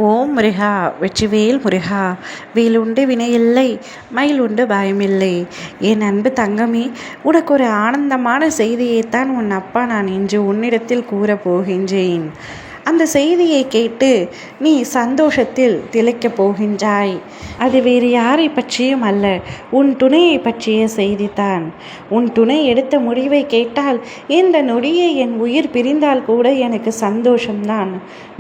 ஓம் முருகா, வெற்றிவேல் முருகா. வேலுண்டு வினையில்லை, மயிலுண்டு பயமில்லை. என் அன்பு தங்கமே, உனக்கு ஒரு ஆனந்தமான செய்தியைத்தான் உன் அப்பா நான் இன்று உன்னிடத்தில் கூறப் போகின்றேன். அந்த செய்தியை கேட்டு நீ சந்தோஷத்தில் திளைக்கப் போகின்றாய். அது வேறு யாரை பற்றியும் அல்ல, உன் துணையை பற்றிய செய்திதான். உன் துணை எடுத்த முடிவை கேட்டால் இந்த நொடியை என் உயிர் பிரிந்தால் கூட எனக்கு சந்தோஷம்தான்.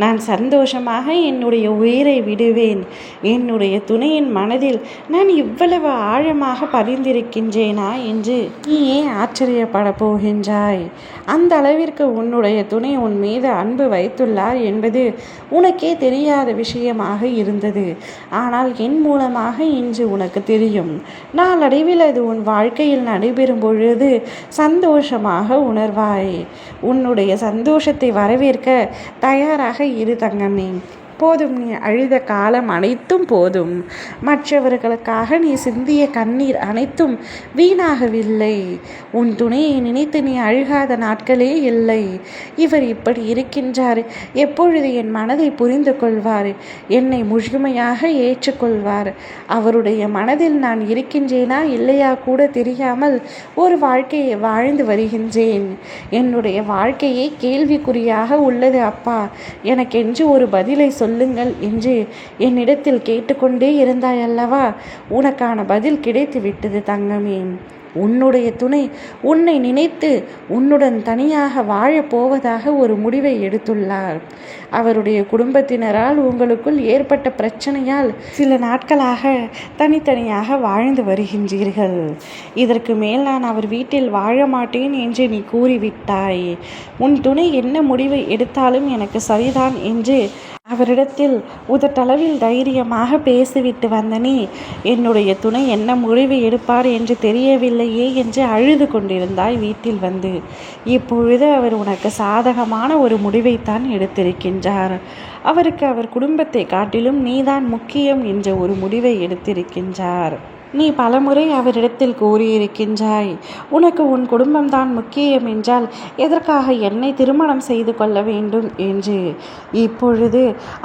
நான் சந்தோஷமாக என்னுடைய உயிரை விடுவேன். என்னுடைய துணையின் மனதில் நான் இவ்வளவு ஆழமாக பதிந்திருக்கின்றேனா என்று நீ ஏன் ஆச்சரியப்பட போகின்றாய்? அந்த அளவிற்கு உன்னுடைய துணை உன் மீது அன்பு வைத்துள்ளார் என்பது உனக்கே தெரியாத விஷயமாக இருந்தது. ஆனால் என் மூலமாக இன்று உனக்கு தெரியும். நாளடைவில் அது உன் வாழ்க்கையில் நடைபெறும் பொழுது சந்தோஷமாக உணர்வாய். உன்னுடைய சந்தோஷத்தை வரவேற்க தயாராக இரு தங்கமே. போதும், நீ அழுத காலம் அனைத்தும் போதும். மற்றவர்களுக்காக நீ சிந்திய கண்ணீர் அனைத்தும் வீணாகவில்லை. உன் துணையை நினைத்து நீ அழுகாத நாட்களே இல்லை. இவர் இப்படி இருக்கின்றார், எப்பொழுது என் மனதை புரிந்து கொள்வார், என்னை முழுமையாக ஏற்றுக்கொள்வார், அவருடைய மனதில் நான் இருக்கின்றேனா இல்லையா கூட தெரியாமல் ஒரு வாழ்க்கையை வாழ்ந்து வருகின்றேன். என்னுடைய வாழ்க்கையே கேள்விக்குறியாக உள்ளது அப்பா, எனக்கென்று ஒரு பதிலை சொல்லுங்கள் என்று என்னிடத்தில் கேட்டுக்கொண்டே இருந்தாய் அல்லவா? உனக்கான பதில் கிடைத்து விட்டது தங்கமே. உன்னுடைய துணை உன்னை நினைத்து உன்னுடன் தனியாக வாழப்போவதாக ஒரு முடிவை எடுத்துள்ளார். அவருடைய குடும்பத்தினரால் உங்களுக்குள் ஏற்பட்ட பிரச்சனையால் சில நாட்களாக தனித்தனியாக வாழ்ந்து வருகின்றீர்கள். இதற்கு மேல் நான் அவர் வீட்டில் வாழ மாட்டேன் என்று நீ கூறிவிட்டாய். உன் துணை என்ன முடிவை எடுத்தாலும் எனக்கு சரிதான் என்று அவரிடத்தில் உதட்டளவில் தைரியமாக பேசிவிட்டு வந்தனே, என்னுடைய துணை என்ன முடிவு எடுப்பார் என்று தெரியவில்லையே என்று அழுது கொண்டிருந்தாய் வீட்டில் வந்து. இப்பொழுது அவர் உனக்கு சாதகமான ஒரு முடிவைத்தான் எடுத்திருக்கின்றார். அவருக்கு அவர் குடும்பத்தை காட்டிலும் நீதான் முக்கியம் என்ற ஒரு முடிவை எடுத்திருக்கின்றார். நீ பலமுறை அவரிடத்தில் கூறியிருக்கின்றாய், உனக்கு உன் குடும்பம்தான் முக்கியம் என்றால் எதற்காக என்னை திருமணம் செய்து கொள்ள வேண்டும் என்று. இப்பொழுது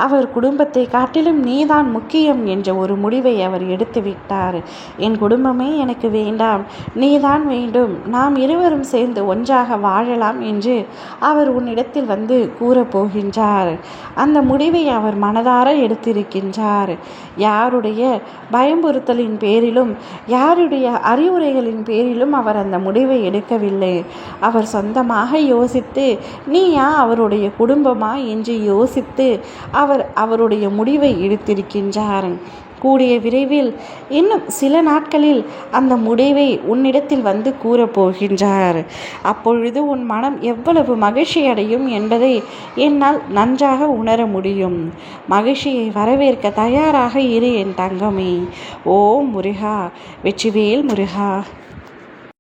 அவர் குடும்பத்தை காட்டிலும் நீதான் முக்கியம் என்ற ஒரு முடிவை அவர் எடுத்து விட்டார். என் குடும்பமே எனக்கு வேண்டாம், நீதான் வேண்டும், நாம் இருவரும் சேர்ந்து ஒன்றாக வாழலாம் என்று அவர் உன்னிடத்தில் வந்து கூறப்போகின்றார். அந்த முடிவை அவர் மனதார எடுத்திருக்கின்றார். யாருடைய பயம்புறுத்தலின் பேரிலும் யாருடைய அறிவுரைகளின் பேரிலும் அவர் அந்த முடிவை எடுக்கவில்லை. அவர் சொந்தமாக யோசித்து, நீயா அவருடைய குடும்பமா என்று யோசித்து அவருடைய முடிவை எடுத்திருக்கின்றார். கூடிய விரைவில் இன்னும் சில நாட்களில் அந்த முடிவை உன்னிடத்தில் வந்து கூறப்போகின்றார். அப்பொழுது உன் மனம் எவ்வளவு மகிழ்ச்சி அடையும் என்பதை என்னால் நன்றாக உணர முடியும். மகிழ்ச்சியை வரவேற்க தயாராக இரு என் தங்கமே. ஓம் முருகா, வெற்றிவேல் முருகா.